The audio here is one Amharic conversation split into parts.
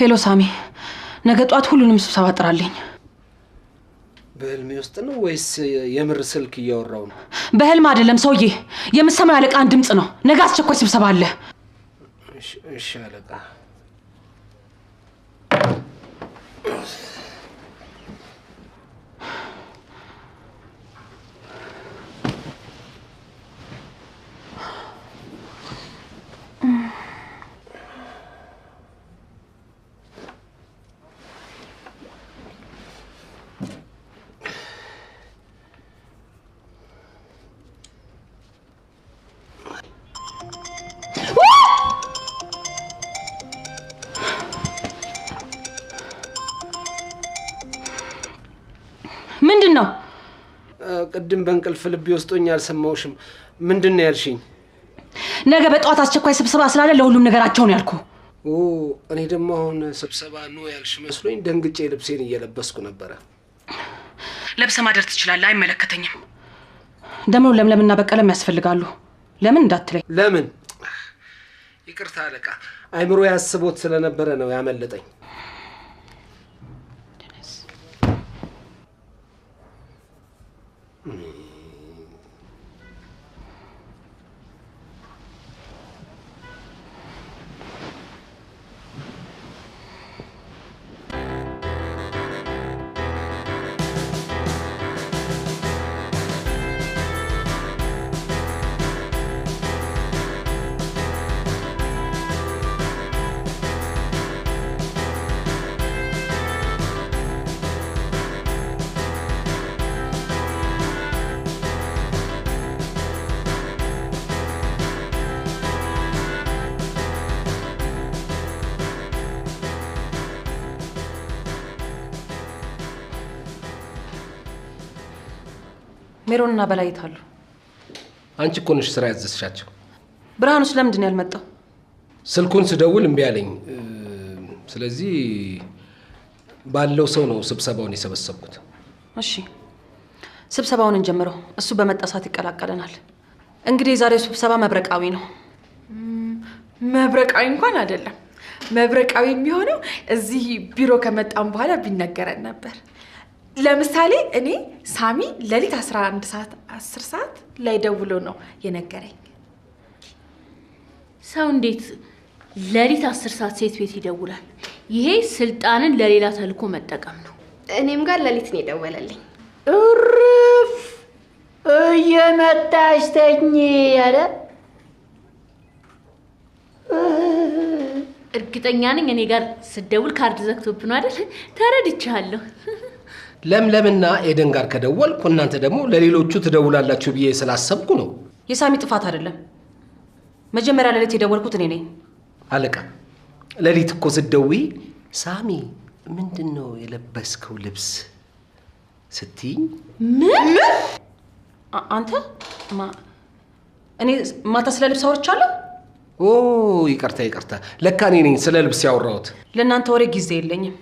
ሄሎ ሳሚ፣ ነገ ጧት ሁሉንም ስብሰባ ጥራልኝ። በህልሜ ውስጥ ነው ወይስ የምር ስልክ እያወራው ነው? በህልም አይደለም ሰውዬ፣ የምትሰማው ያለቃን ድምጽ ነው። ነገ አስቸኳይ ስብሰባ አለ። እሺ አለቃ። ምንድነው? ቅድም በእንቅልፍ ልቤ ወስጦኝ አልሰማውሽም። ምንድነው ያልሽኝ? ነገ በጠዋት አስቸኳይ ስብሰባ ስላለ ለሁሉም ነገራቸው ነው ያልኩ። እኔ ደግሞ አሁን ስብሰባ ነው ያልሽ መስሎኝ ደንግጬ ልብሴን እየለበስኩ ነበረ። ለብሰ ማደር ትችላለህ፣ አይመለከተኝም። ደግሞ ለምለምና በቀለም ያስፈልጋሉ። ለምን እንዳትለኝ። ለምን? ይቅርታ አለቃ፣ አይምሮ ያስቦት ስለነበረ ነው ያመለጠኝ። ሜሮንና በላይ ይታሉ። አንቺ እኮ ነሽ ስራ ያዘዝሻቸው። ብርሃኑስ ለምንድን ነው ያልመጣው? ስልኩን ስደውል እምቢ አለኝ። ስለዚህ ባለው ሰው ነው ስብሰባውን የሰበሰብኩት። እሺ ስብሰባውን እንጀምረው። እሱ በመጣ ሰዓት ይቀላቀለናል። እንግዲህ የዛሬው ስብሰባ መብረቃዊ ነው። መብረቃዊ እንኳን አይደለም። መብረቃዊ የሚሆነው እዚህ ቢሮ ከመጣን በኋላ ቢነገረን ነበር። ለምሳሌ እኔ ሳሚ ለሊት 11 ሰዓት 10 ሰዓት ላይ ደውሎ ነው የነገረኝ። ሰው እንዴት ለሊት 10 ሰዓት ሴት ቤት ይደውላል? ይሄ ስልጣንን ለሌላ ተልኮ መጠቀም ነው። እኔም ጋር ለሊት ነው የደወለልኝ። እርፍ እየመጣሽ ተኝ ያለ እርግጠኛ ነኝ እኔ ጋር ስደውል ካርድ ዘግቶብኝ አይደል? ተረድቻለሁ። ለምለምና ኤደን ጋር ከደወልኩ እናንተ ደግሞ ለሌሎቹ ትደውላላችሁ ብዬ ስላሰብኩ ነው። የሳሚ ጥፋት አይደለም። መጀመሪያ ለሊት የደወልኩት እኔ ነኝ። አለቃ፣ ለሊት እኮ ስትደውይ ሳሚ ምንድነው የለበስከው ልብስ ስትይኝ ምን አንተ እኔ ማታ ስለ ልብስ አውርቻለሁ? ይቅርታ። ለካ እኔ ነኝ ስለ ልብስ ያወራሁት። ለእናንተ ወሬ ጊዜ የለኝም።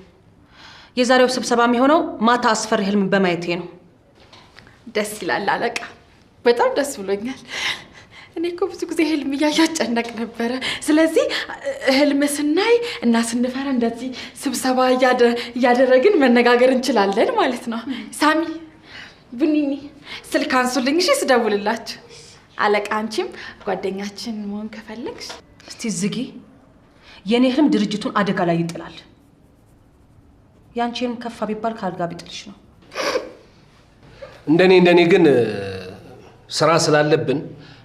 የዛሬው ስብሰባ የሚሆነው ማታ አስፈሪ ህልም በማየቴ ነው። ደስ ይላል አለቃ፣ በጣም ደስ ብሎኛል። እኔ እኮ ብዙ ጊዜ ህልም እያጨነቅ ነበረ። ስለዚህ ህልም ስናይ እና ስንፈራ እንደዚህ ስብሰባ እያደረግን መነጋገር እንችላለን ማለት ነው። ሳሚ ቡኒኒ ስልክ አንሱልኝ እሺ፣ ስደውልላችሁ። አለቃ አንቺም ጓደኛችን መሆን ከፈለግሽ እስቲ ዝጊ። የኔ ህልም ድርጅቱን አደጋ ላይ ይጥላል። ያንቺም ከፋ ቢባል ካልጋ ቢጥልሽ ነው። እንደኔ ግን ስራ ስላለብን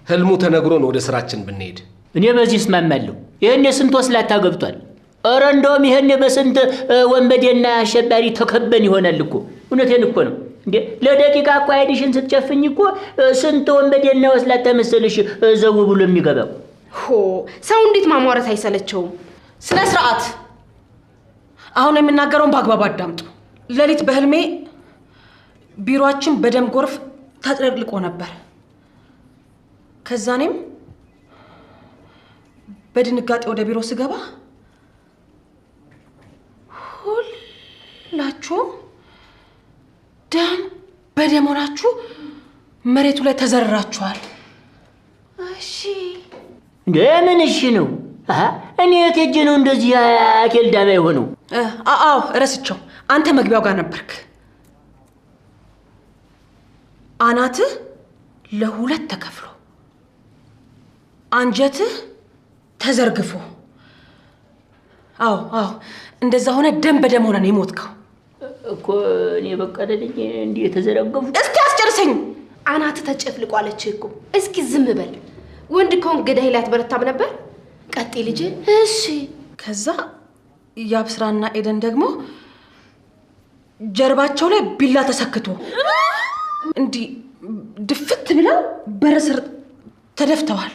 ህልሙ ተነግሮን ወደ ስራችን ብንሄድ። እኔ በዚህ እስማማለሁ። ይሄን ስንት ወስላታ ገብቷል። ኧረ እንደውም ይሄን በስንት ወንበዴና አሸባሪ ተከበን ይሆናል እኮ። እውነቴን እኮ ነው እንዴ። ለደቂቃ እኮ አይዲሽን ስትጨፍኝ እኮ ስንት ወንበዴና ወስላታ መሰለሽ ዘው ብሎ የሚገባው። ሰው እንዴት ማሟረት አይሰለቸውም? ስነ ስርዓት። አሁን የምናገረውን በአግባቡ አዳምጡ። ለሊት በህልሜ ቢሮአችን በደም ጎርፍ ተጥለቅልቆ ነበር። ከዛኔም በድንጋጤ ወደ ቢሮ ስገባ ሁላችሁም ደም በደም ሆናችሁ መሬቱ ላይ ተዘረራችኋል። እሺ እንደምን እሺ ነው? እኔ የት ነው እንደዚህ አኬል ዳባ የሆነው? አዎ ረስቸው። አንተ መግቢያው ጋር ነበርክ። አናትህ ለሁለት ተከፍሎ አንጀትህ ተዘርግፎ አዎ እንደዛ ሆነ ደም በደም ሆነ ነው የሞትከው እኮ። እኔ በቀደልኝ እንዴ ተዘረገፉ። እስኪ አስጨርሰኝ። አናት ተጨፍልቋለች እኮ። እስኪ ዝም በል። ወንድ ከሆንክ ገዳይ ላይ አትበረታም ነበር? ቀጥይ ልጅ። እሺ። ከዛ ያብስራና ኤደን ደግሞ ጀርባቸው ላይ ቢላ ተሰክቶ እንዲህ ድፍት ብለው በረስር ተደፍተዋል።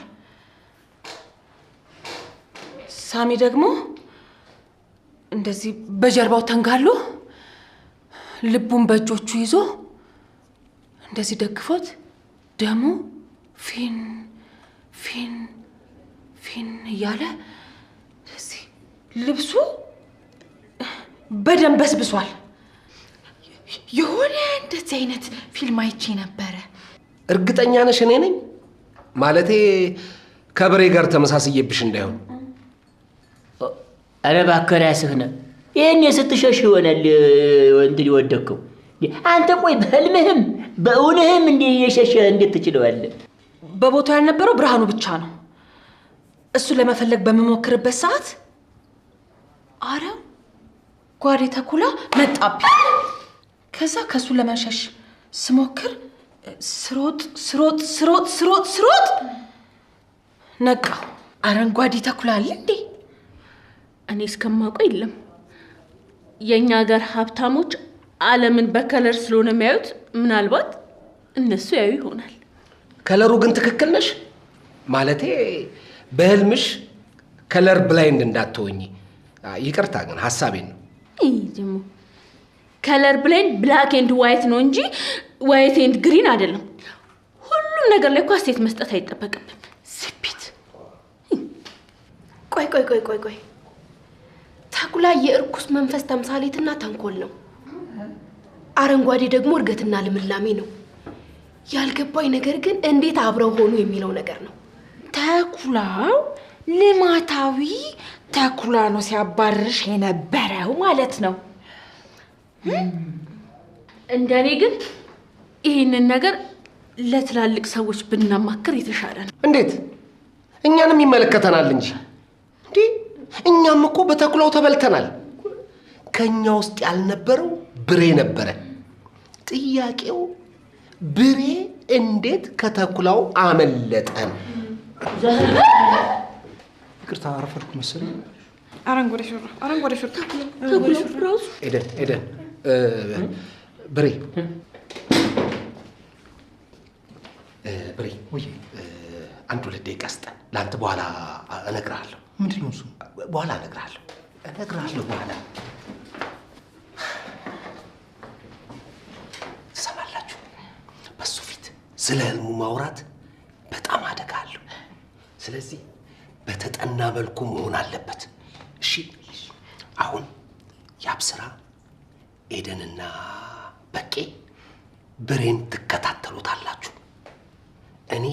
ሳሚ ደግሞ እንደዚህ በጀርባው ተንጋሎ ልቡን በእጆቹ ይዞ እንደዚህ ደግፎት ደሙ ፊን ፊን ፊን እያለ እንደዚህ ልብሱ በደም በስብሷል። የሆነ እንደዚህ አይነት ፊልም አይቼ ነበረ። እርግጠኛ ነሽ እኔ ነኝ? ማለቴ ከብሬ ጋር ተመሳስዬብሽ እንዳይሆን። አረ እባክህ ራስህ ነህ። ይሄን ስትሸሽ ይሆናል እንትን ይወደከው። አንተ ቆይ በህልምህም በእውነህም እንዴ እየሸሸህ እንዴት ትችለዋለህ? በቦታው ያልነበረው ብርሃኑ ብቻ ነው። እሱ ለመፈለግ በመሞክርበት ሰዓት አረ ጓዴ ተኩላ መጣብኝ። ከዛ ከሱ ለመሸሽ ስሞክር ስሮጥ ነቃ። አረንጓዴ ተኩላ አለ እንዴ? እኔ እስከማውቀው የለም። የኛ ሀገር ሀብታሞች ዓለምን በከለር ስለሆነ የሚያዩት ምናልባት እነሱ ያዩ ይሆናል። ከለሩ ግን ትክክል ነሽ። ማለቴ በህልምሽ ከለር ብላይንድ እንዳትሆኚ። ይቅርታ ግን ሐሳቤን ነው። ደግሞ ከለር ብላይንድ ብላክ ኤንድ ዋይት ነው እንጂ ዋይት ኤንድ ግሪን አይደለም። ሁሉም ነገር ላይ እኮ አስተያየት መስጠት አይጠበቅብን። ስፒት። ቆይ ተኩላ የእርኩስ መንፈስ ተምሳሌትና ተንኮል ነው። አረንጓዴ ደግሞ እርገትና ልምላሜ ነው። ያልገባኝ ነገር ግን እንዴት አብረው ሆኑ የሚለው ነገር ነው። ተኩላው ልማታዊ ተኩላ ነው ሲያባርሽ የነበረው ማለት ነው። እንደኔ ግን ይህንን ነገር ለትላልቅ ሰዎች ብናማክር የተሻለ ነው። እንዴት? እኛንም ይመለከተናል እንጂ እንዴ! እኛም እኮ በተኩላው ተበልተናል። ከኛ ውስጥ ያልነበረው ብሬ ነበረ። ጥያቄው ብሬ እንዴት ከተኩላው አመለጠን? ይቅርታ አረፈድኩ መሰለኝ። አረንጓዴ ሹራ ተኩላው ኤደን ብሬ ወይ አንድ ሁለት ደቂቃ ስጠን። ለአንተ በኋላ እነግርሃለሁ። ምንድን ነው እሱ? በኋላ እነግርሃለሁ። በኋላ ትሰማላችሁ። በሱ ፊት ስለ ህልሙ ማውራት በጣም አደጋ አለው። ስለዚህ በተጠና መልኩ መሆን አለበት። እሺ፣ አሁን ያብስራ ኤደንና በቄ ብሬን ትከታተሉታላችሁ። እኔ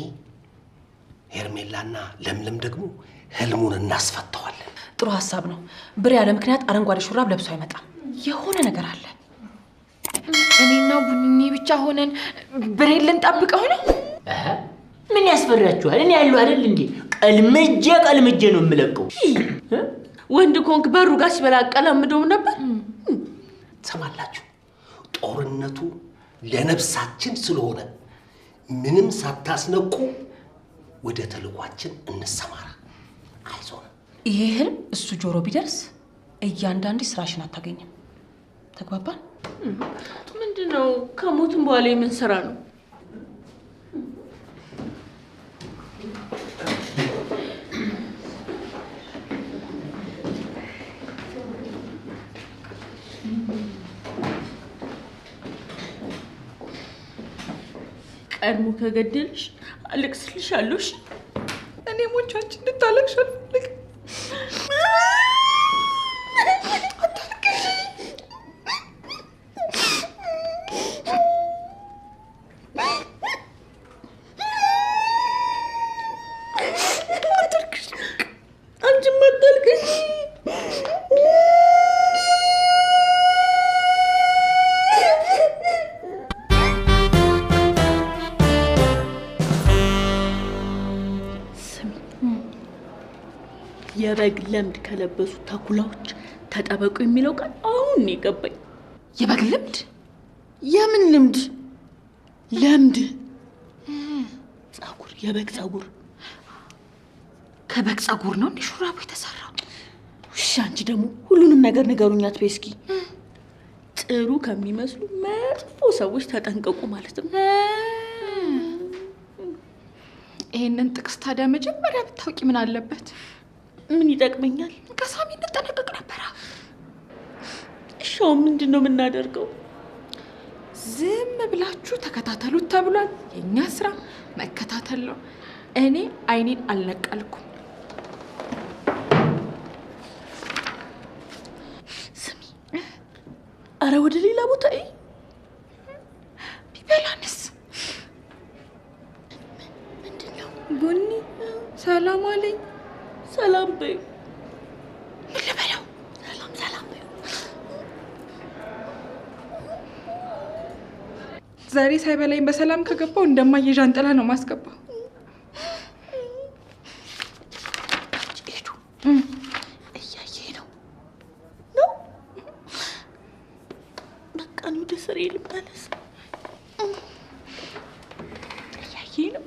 ሄርሜላና ለምለም ደግሞ ህልሙን እናስፈተዋለን። ጥሩ ሐሳብ ነው። ብሬ ያለ ምክንያት አረንጓዴ ሹራብ ለብሶ አይመጣም። የሆነ ነገር አለ። እኔና ቡኒኒ ብቻ ሆነን ብሬን ልንጠብቀው ነው። ምን ያስፈራችኋል? እኔ ያለው አይደል እንዴ? ቀልምጄ ነው የምለቀው። ወንድ ኮንክ በሩ ጋር ሲበላ ቀለምደው ነበር። ትሰማላችሁ? ጦርነቱ ለነፍሳችን ስለሆነ ምንም ሳታስነቁ ወደ ተልኳችን እንሰማራ። አይዞን። ይሄ ህልም እሱ ጆሮ ቢደርስ እያንዳንዱ ስራሽን አታገኝም። ተግባባን? ምንድነው? ከሞትም በኋላ የምን ስራ ነው? ቀድሞ ከገደልሽ አለቅስልሻለሁ። እሺ? እኔ ሞቻችን እንድታለቅሽ አልፈልግም። አንቺም አታልቅሽ። የበግ ለምድ ከለበሱ ተኩላዎች ተጠበቁ የሚለው ቃል አሁን ነው የገባኝ። የበግ ልምድ? የምን ልምድ? ለምድ ጸጉር፣ የበግ ጸጉር። ከበግ ጸጉር ነው እንዴ ሹራቡ የተሰራው? እሺ አንቺ ደግሞ ሁሉንም ነገር ንገሩኛት በስኪ። ጥሩ ከሚመስሉ መጥፎ ሰዎች ተጠንቀቁ ማለት ነው። ይሄንን ጥቅስ ታዲያ መጀመሪያ ብታውቂ ምን አለበት? ምን ይጠቅመኛል? ከሳሚ እንጠነቀቅ ነበር። እሺ አሁን ምንድን ነው የምናደርገው? ዝም ብላችሁ ተከታተሉት ተብሏል። የኛ ስራ መከታተል ነው። እኔ አይኔን አልነቀልኩም። ስሚ፣ አረ ወደ ሌላ ቦታ ቢበላንስ? ምንድነው? ቡኒ ሰላም አለኝ። ሰላም በይ። ምን ልበለው? ሰላም በይ። ዛሬ ሳይበላኝ በሰላም ከገባው እንደማየ ዣንጥላ ነው ማስገባው። ሄዱ እያየ ነው። በቃ ነው ወደ ስሬ ልመለስ። እያየ ነው።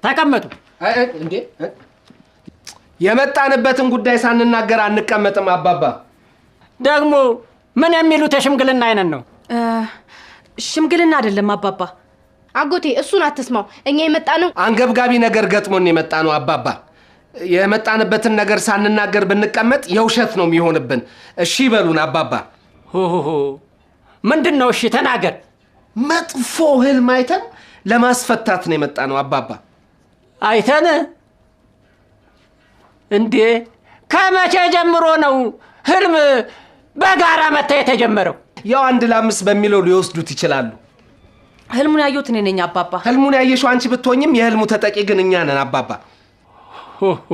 ተቀመጡ። እንዴ የመጣንበትን ጉዳይ ሳንናገር አንቀመጥም አባባ። ደግሞ ምን የሚሉት የሽምግልና አይነት ነው? ሽምግልና አይደለም አባባ። አጎቴ እሱን አትስማው። እኛ የመጣ ነው አንገብጋቢ ነገር ገጥሞን የመጣ ነው አባባ። የመጣንበትን ነገር ሳንናገር ብንቀመጥ የውሸት ነው የሚሆንብን። እሺ በሉን አባባ። ሆሆ ምንድን ነው? እሺ ተናገር። መጥፎ ህልም አይተን ለማስፈታት ነው የመጣ ነው አባባ። አይተን እንዴ? ከመቼ ጀምሮ ነው ህልም በጋራ መታየት የጀመረው? ያው 1 ለ5 በሚለው ሊወስዱት ይችላሉ። ህልሙን ያየሁት እኔ ነኝ አባባ። ህልሙን ያየሽው አንቺ ብትሆኝም የህልሙ ተጠቂ ግን እኛ ነን አባባ። ሆሆ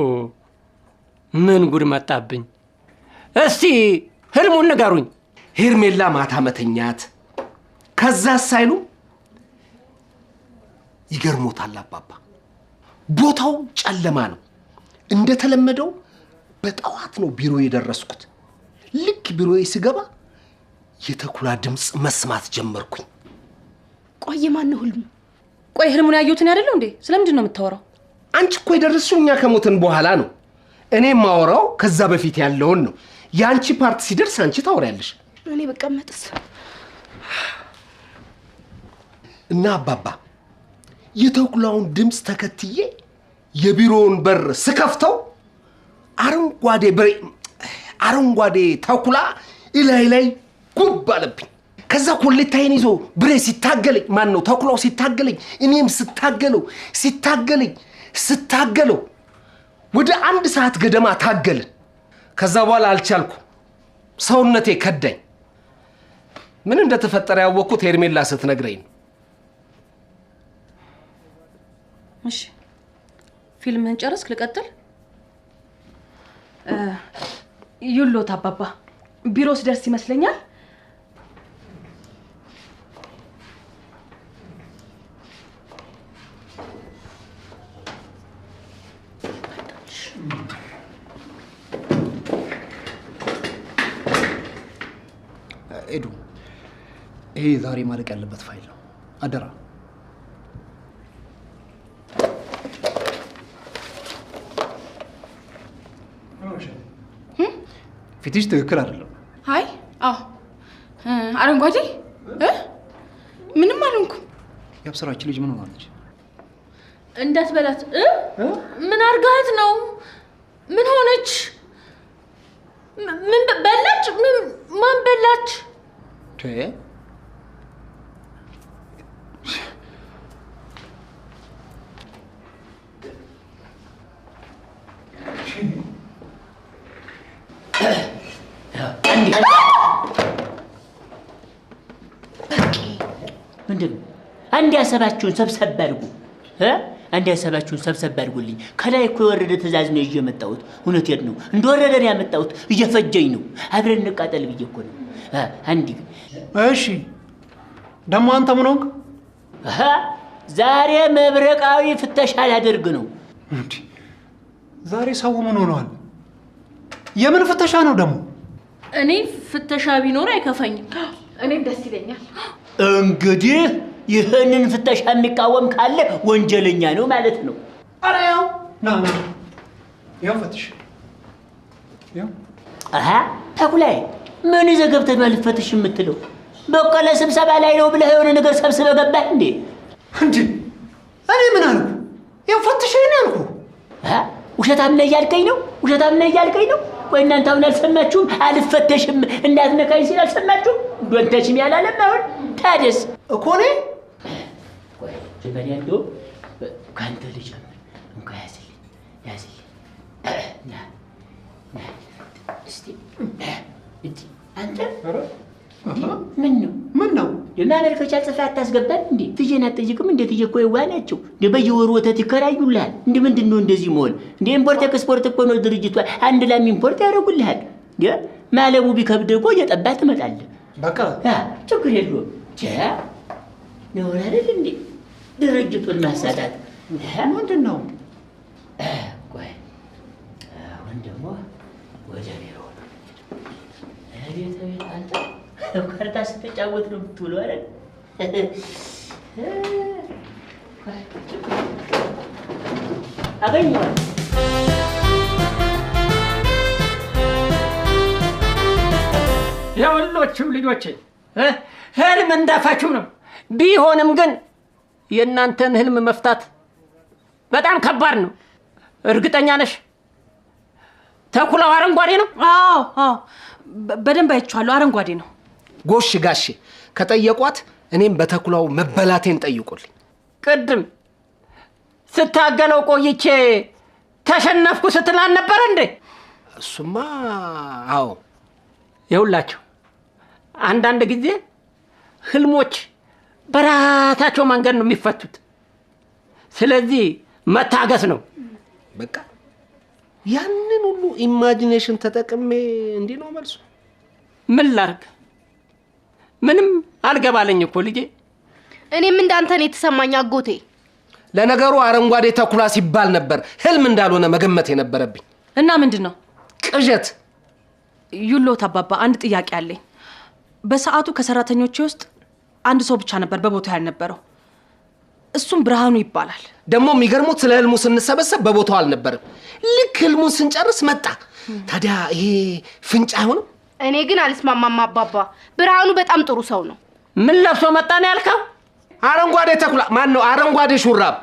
ምን ጉድ መጣብኝ። እስቲ ህልሙን ንገሩኝ። ሄርሜላ ማታ መተኛት፣ ከዛ ሳይሉ ይገርሞታል አባባ። ቦታው ጨለማ ነው። እንደተለመደው በጠዋት ነው ቢሮ የደረስኩት። ልክ ቢሮዬ ስገባ የተኩላ ድምጽ መስማት ጀመርኩኝ። ቆይ ማን ነው ህልሙ? ቆይ ህልሙን ያየሁት እኔ አይደለሁ እንዴ? ስለምንድን ነው የምታወራው? አንቺ እኮ የደረስሽው እኛ ከሞትን በኋላ ነው። እኔ ማወራው ከዛ በፊት ያለውን ነው። ያንቺ ፓርት ሲደርስ አንቺ ታወሪያለሽ። እኔ በቀመጥስ እና አባባ የተኩላውን ድምጽ ተከትዬ የቢሮውን በር ስከፍተው አረንጓዴ ተኩላ ኢላይ ላይ ጉብ አለብኝ። ከዛ ኮሌታዬን ይዞ ብሬ ሲታገለኝ፣ ማን ነው ተኩላው ሲታገለኝ፣ እኔም ስታገለው ወደ 1 ሰዓት ገደማ ታገልን። ከዛ በኋላ አልቻልኩ፣ ሰውነቴ ከዳኝ። ምን እንደተፈጠረ ያወቅኩት ሄርሜላ ስትነግረኝ ነው። እሺ ፊልምህን ጨረስክ? ልቀጥል? ይሎት አባባ ቢሮስ ደርስ ይመስለኛል። ኤዱ፣ ይሄ ዛሬ ማለቅ ያለበት ፋይል ነው። አደራ። ፊትሽ ትክክል አይደለም። አይ አዎ አረንጓዴ ምንም አልሆንኩም። የአብስራችን ልጅ ምን ሆናለች? እንዳትበላት። ምን አርጋት ነው? ምን ሆነች? ምን በላች? ማን በላች? ምንድን ነው? አንድ ያሰባችሁን ሰብሰብ አድርጉ። አንድ ያሰባችሁን ሰብሰብ አድርጉልኝ። ከላይ እኮ የወረደ ትእዛዝ ነው ይዤ የመጣሁት። እውነቴን ነው፣ እንደወረደ ነው ያመጣሁት። እየፈጀኝ ነው። አብረን እንቃጠል ብዬ እኮ ነው። አንድ እሺ፣ ደግሞ አንተ ምን ሆንክ? ዛሬ መብረቃዊ ፍተሻ ላደርግ ነው። ዛሬ ሰው ምን ሆነዋል? የምን ፍተሻ ነው ደግሞ? እኔ ፍተሻ ቢኖር አይከፋኝም። እኔም ደስ ይለኛል። እንግዲህ ይህንን ፍተሻ የሚቃወም ካለ ወንጀለኛ ነው ማለት ነው። ኧረ ያው ና ያው ፈትሽ ያው ተኩላይ ምን ይዘህ ገብተህ ነው ልትፈትሽ የምትለው? በቀለ ስብሰባ ላይ ነው ብለህ የሆነ ነገር ሰብስበህ ገባህ እንዴ? እንዴ እኔ ምን አልኩ? ያው ፈትሽኝ አልኩ። ውሸታም ነህ እያልከኝ ነው? ውሸታም ነህ እያልከኝ ነው? ወይ እናንተ አሁን አልሰማችሁም? አልፈተሽም እንዳትነካኝ ሲል አልሰማችሁም? ዶንተሽም ያላለም አሁን ታደስ እኮ እኔ ቆይ ጀመሪያ እንደው ከአንተ ልጀምር። እንኳ ያዝልኝ ና እስቲ እንዴ አንተ ምን ነው የማመልከቻ ጽፈህ አታስገባም እንዴ? ትዬን አትጠይቅም እንዴ? ትዬ እኮ የዋህ ናቸው እንዴ? በየወሩ ወተት ይከራዩልሃል እንዴ? ምንድን ነው እንደዚህ መሆን እንዴ? ኢምፖርት ኤክስፖርት እኮ ነው ድርጅቷ። አንድ ላም ኢምፖርት ያደርጉልሃል እንዴ? ማለቡ ቢከብድ እኮ እየጠባህ ትመጣለህ። በቃ ችግር የለውም ነው አይደል እንዴ? ድርጅቱን ማሳዳት ምንድን ነው? ቆይ አሁን ደግሞ ወደ ቢሮ ቤት አንተ ካርታ ስትጫወት ነው የምትውለው አይደል? አገኘዋል። የወሎችም ልጆች ህልም እንዳፋችሁ ነው። ቢሆንም ግን የእናንተን ህልም መፍታት በጣም ከባድ ነው። እርግጠኛ ነሽ? ተኩላው አረንጓዴ ነው? አዎ በደንብ አይቼዋለሁ። አረንጓዴ ነው። ጎሽ ጋሼ ከጠየቋት እኔም በተኩላው መበላቴን ጠይቁልኝ። ቅድም ስታገለው ቆይቼ ተሸነፍኩ ስትል አልነበረ እንዴ? እሱማ አዎ። ይኸውላችሁ አንዳንድ ጊዜ ህልሞች በራሳቸው መንገድ ነው የሚፈቱት። ስለዚህ መታገስ ነው በቃ። ያንን ሁሉ ኢማጂኔሽን ተጠቅሜ እንዲህ ነው መልሱ። ምን ላድርግ? ምንም አልገባለኝ እኮ ልጄ። እኔም እንዳንተ ነው የተሰማኝ አጎቴ። ለነገሩ አረንጓዴ ተኩላ ሲባል ነበር ህልም እንዳልሆነ መገመት የነበረብኝ። እና ምንድን ነው? ቅዠት። ዩሎት አባባ አንድ ጥያቄ አለኝ። በሰዓቱ ከሰራተኞቼ ውስጥ አንድ ሰው ብቻ ነበር በቦታው ያልነበረው። እሱም ብርሃኑ ይባላል። ደግሞ የሚገርሙት ስለ ህልሙ ስንሰበሰብ በቦታው አልነበረም። ልክ ህልሙን ስንጨርስ መጣ። ታዲያ ይሄ ፍንጭ አይሆንም? እኔ ግን አልስማማም አባባ። ብርሃኑ በጣም ጥሩ ሰው ነው። ምን ለብሶ መጣ ነው ያልከው? አረንጓዴ ተኩላ። ማን ነው? አረንጓዴ ሹራብ።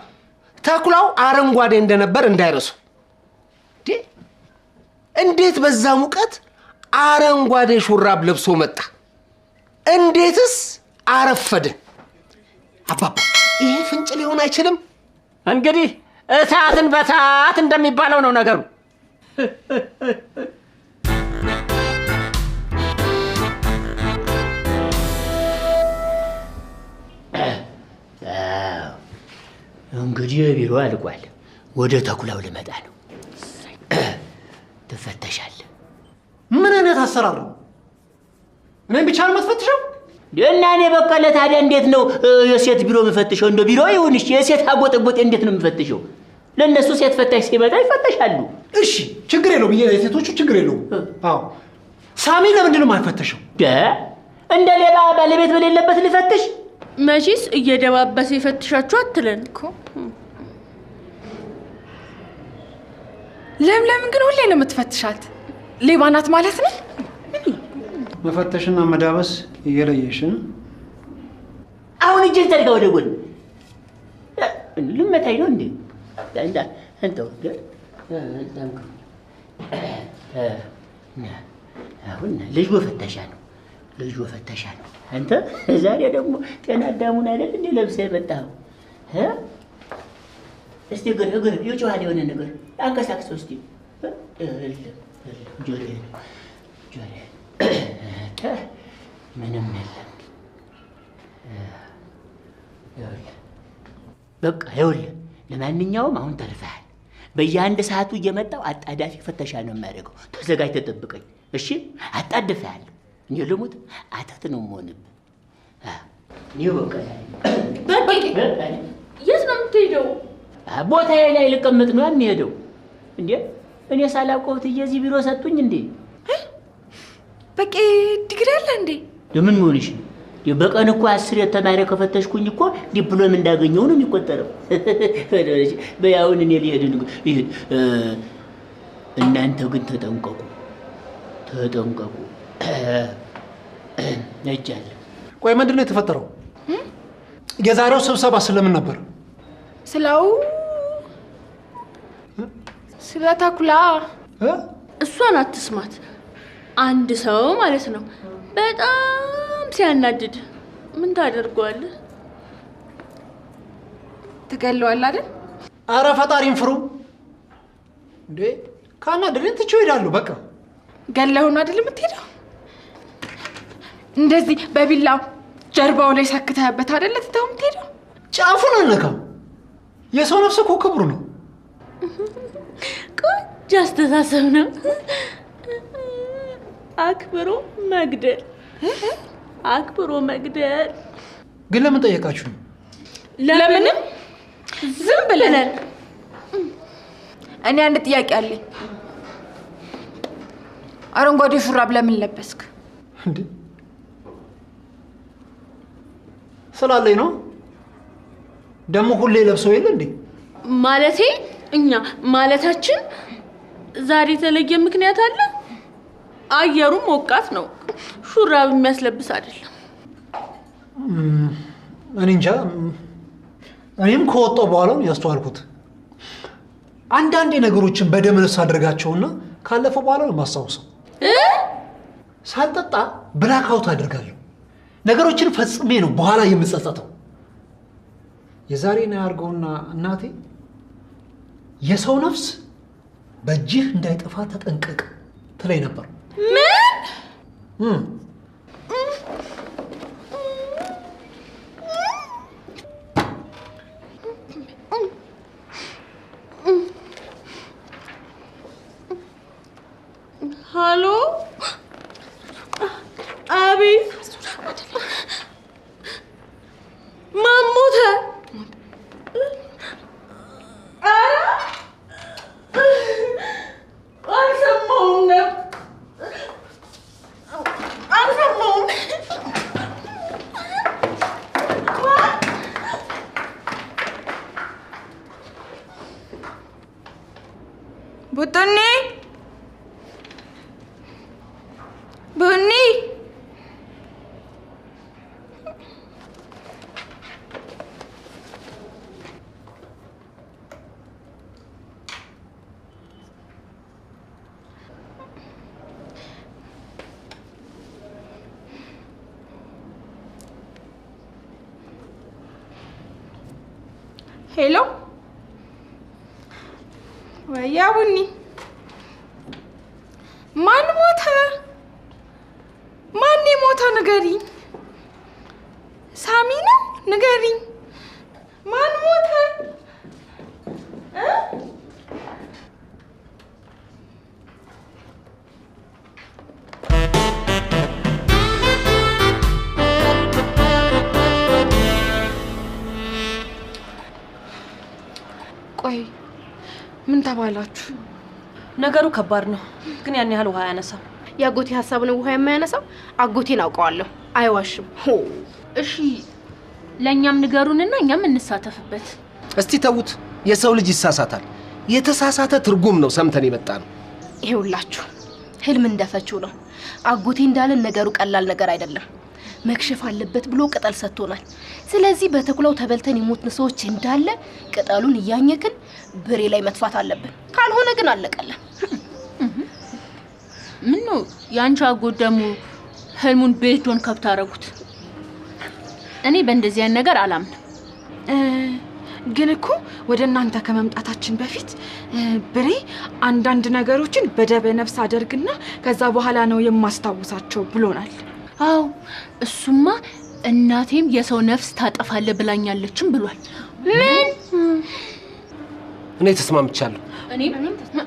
ተኩላው አረንጓዴ እንደነበር እንዳይረሱ። እንዴት በዛ ሙቀት አረንጓዴ ሹራብ ለብሶ መጣ? እንዴትስ አረፈደ? አባባ ይሄ ፍንጭ ሊሆን አይችልም። እንግዲህ እሳትን በሳት እንደሚባለው ነው ነገሩ። እንግዲህ ቢሮ አልቋል። ወደ ተኩላው ልመጣ ነው። ትፈተሻለህ። ምን አይነት አሰራር ነው? እኔም ብቻ ነው የምትፈትሸው? እና እኔ በቀለ ታዲያ እንዴት ነው የሴት ቢሮ የምፈትሸው? እንደ ቢሮ ይሁን እሺ፣ የሴት አጎጠጎጤ እንዴት ነው የምፈትሸው? ለእነሱ ሴት ፈታሽ ሲመጣ ይፈተሻሉ። እሺ ችግር የለውም። የሴቶቹ ችግር የለውም። አዎ ሳሚ ለምንድን ነው የማይፈተሸው? እንደ ሌባ ባለቤት በሌለበት ልፈትሽ? መቼስ እየደባበሰ ይፈትሻችሁ አትለን እኮ። ለምለም ግን ሁሌ ነው የምትፈትሻት። ሌባ ናት ማለት ነው? መፈተሽና መዳበስ እየለየሽ አሁን እጅን ዘርጋ ወደ ጎን። ልመታኝ ነው እንዴ? እንተው አሁን ልጅ ወፈተሻ ነው። ልጅ ወፈተሻ ነው። አንተ ዛሬ ደግሞ ጤና አዳሙን አይደል እንዴ ለብሰህ የመጣኸው? እስቲ እግር የጮሃል የሆነ ነገር አንቀሳቅሰው እስቲ። ጆሬ ምንም የለም። በቃ ይኸውልህ፣ ለማንኛውም አሁን ተርፈሃል። በየአንድ ሰዓቱ እየመጣው አጣዳፊ ፍተሻ ነው የሚያደርገው። ተዘጋጅ፣ ተጠብቀኝ። እሺ? አጣድፍሃለሁ። እኔ ልሙት አተት ነው የምሆንብህ። በቂ። የት ነው የምትሄደው? ቦታዬ ላይ ልቀመጥ ነው የሚሄደው። እንዴ እኔ ሳላውቀው እዚህ ቢሮ ሰጡኝ እንዴ? በቂ ዲግሪ አለ እንዴ? ለምን ሆነሽ? በቀን እኮ 10 የተማረ ከፈተሽኩኝ እኮ ዲፕሎም እንዳገኘው ነው የሚቆጠረው። በያውን እኔ ልሄድ ነው። እናንተ ግን ተጠንቀቁ፣ ተጠንቀቁ። ነጃለ። ቆይ ምንድን ነው የተፈጠረው? የዛሬው ስብሰባ ስለምን ነበር? ስለ ተኩላ። እሷን አትስማት። አንድ ሰው ማለት ነው በጣም ሲያናድድ ምን ታደርገዋለህ? ትገለዋለህ አይደል? አረ ፈጣሪን ፍሩ እንዴ! ካናደደን ትቼው እሄዳለሁ። በቃ ገለኸው ነው አይደል የምትሄደው? እንደዚህ በቢላ ጀርባው ላይ ሰክተህበት አይደል ትተኸው የምትሄደው? ጫፉን አልነካም። የሰው ነፍስ እኮ ክብሩ ነው። ቆንጆ አስተሳሰብ ነው። አክብሮ መግደል፣ አክብሮ መግደል። ግን ለምን ጠየቃችሁ? ለምንም ዝም ብለን። እኔ አንድ ጥያቄ አለኝ። አረንጓዴ ሹራብ ለምን ለበስክ? እንዴ ስላለኝ ነው። ደግሞ ሁሌ ለብሰው የለ እንዴ? ማለቴ እኛ ማለታችን ዛሬ የተለየ ምክንያት አለ። አየሩ ሞቃት ነው፣ ሹራብ የሚያስለብስ አይደለም። እኔ እንጃ። እኔም ከወጣሁ በኋላ ነው ያስተዋልኩት። አንዳንዴ ነገሮችን በደም ነፍስ አድርጋቸውና ካለፈ በኋላ ነው የማስታውሰው። ሳልጠጣ ብላክ አውት አድርጋለሁ። ነገሮችን ፈጽሜ ነው በኋላ የምጸጸተው። የዛሬን ያርገውና እናቴ የሰው ነፍስ በእጅህ እንዳይጠፋ ተጠንቀቅ ትለኝ ነበር። ምን? ሃሎ፣ አቤት። ማን ሞተ? አልሰማሁም ነበር። አልሰማሁም። ቡጥኒ ቡኒ ሄሎ ወያ ቡኒ ማን ሞተ? ማን የሞተው ንገሪኝ። ሳሚ ነው? ንገሪኝ። ማን ሞተ? ቆይ ምን ተባላችሁ? ነገሩ ከባድ ነው፣ ግን ያን ያህል ውሃ አያነሳም። የአጎቴ ሀሳብ ነው ውሃ የማያነሳው። አጎቴን አውቀዋለሁ፣ አይዋሽም። እሺ ለእኛም ንገሩንና እኛም እንሳተፍበት። እስቲ ተዉት፣ የሰው ልጅ ይሳሳታል። የተሳሳተ ትርጉም ነው ሰምተን የመጣ ነው። ይኸውላችሁ ህልም እንደፈችው ነው። አጎቴ እንዳለን ነገሩ ቀላል ነገር አይደለም። መክሸፍ አለበት ብሎ ቅጠል ሰጥቶናል። ስለዚህ በተኩላው ተበልተን የሞትን ሰዎች እንዳለ ቅጠሉን እያኘክን ብሬ ላይ መጥፋት አለብን። ካልሆነ ግን አለቀለን። ምን ነው ያንቺ አጎት ደግሞ ህልሙን ቤቶን ከብት አደረጉት? እኔ በእንደዚህ አይነት ነገር አላምንም። ግን እኮ ወደ እናንተ ከመምጣታችን በፊት ብሬ አንዳንድ ነገሮችን በደበ ነፍስ አደርግና ከዛ በኋላ ነው የማስታውሳቸው ብሎናል። አው እሱማ እናቴም የሰው ነፍስ ታጠፋለ ብላኛለችም ብሏል። ምን? እኔ ተስማምቻለሁ።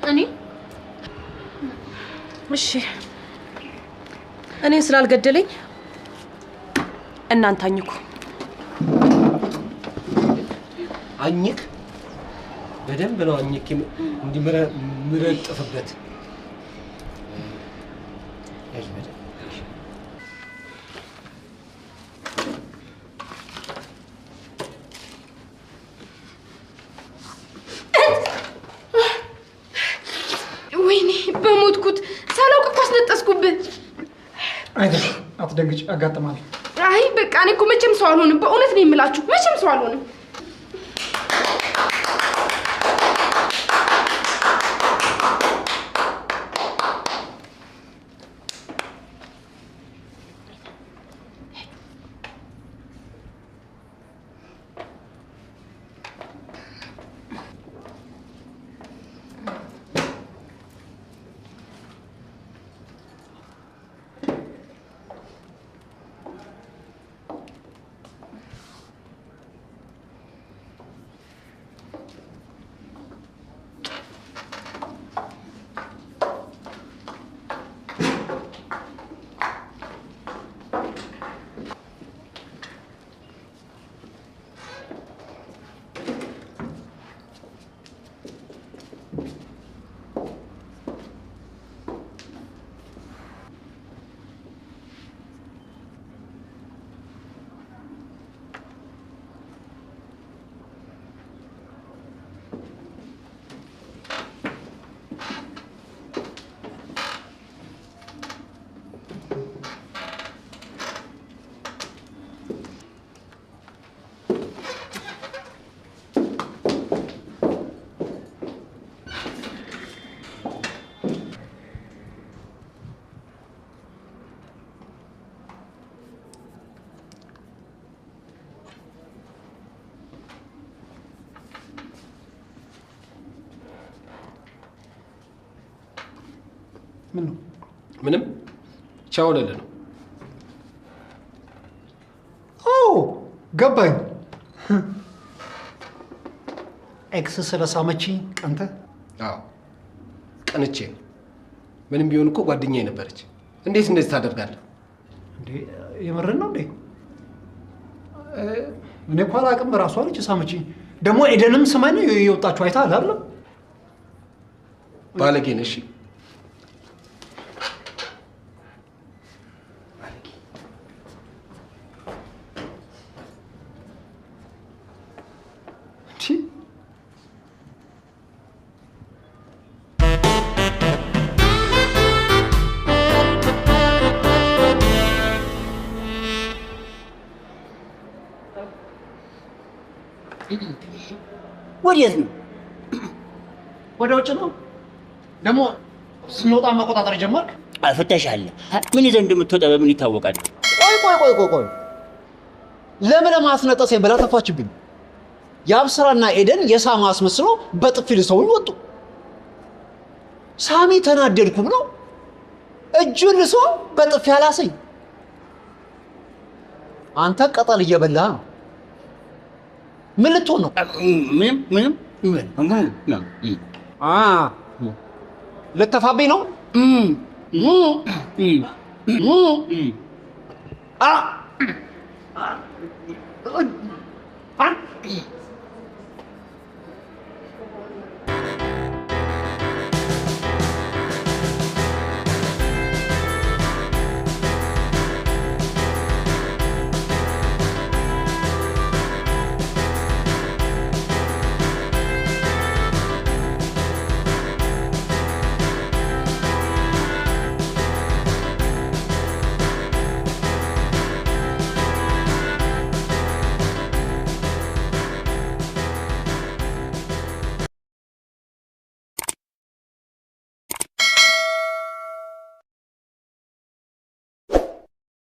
እኔ እሺ እኔን ስላልገደለኝ እናንተ አኝኩ። አኝክ በደንብ ነው አኝክ እንዲመረጥፍበት። ወይኔ በሞትኩት ሳላውቅ እኮ አስነጠስኩብህ። አይደል አትደንግጭ፣ አጋጥማል። አይ በቃ እኔ እኮ መቼም ሰው አልሆንም። በእውነት ነው የምላችሁ፣ መቼም ሰው አልሆንም። ምንም ቻው ለለ ነው። ገባኝ። ኤክስ ስለሳመችኝ ቀንተ? አዎ ቀንቼ ነው። ምንም ቢሆን እኮ ጓደኛዬ ነበረች። እንዴት እንደዚህ ታደርጋለህ እንዴ? የምርን ነው እንዴ? እኔ እኮ አላውቅም። ራሷ ልጅ ሳመችኝ። ደግሞ ኤደንም ስማኝ ነው የወጣችሁ አይተሃል አይደል? ባለጌ ነሽ። ወዴት ነው? ወደ ውጭ ነው። ደግሞ ስንወጣ መቆጣጠር ጀመርክ? ፍተሻ አለ። ምን ይዘህ እንደምትወጣ በምን ይታወቃል? ቆይ ለምን ለማስነጠሴ ብላ ተፋችብኝ። የአብስራና ኤደን የሳማ አስመስሎ በጥፊ ልሰውኝ ወጡ። ሳሚ ተናደድኩ ብሎ እጁን ልሶ በጥፊ አላሰኝ። አንተ ቀጠል እየበላ ነው። ምን ልትሆን ነው? ምንም ልተፋብኝ ነው?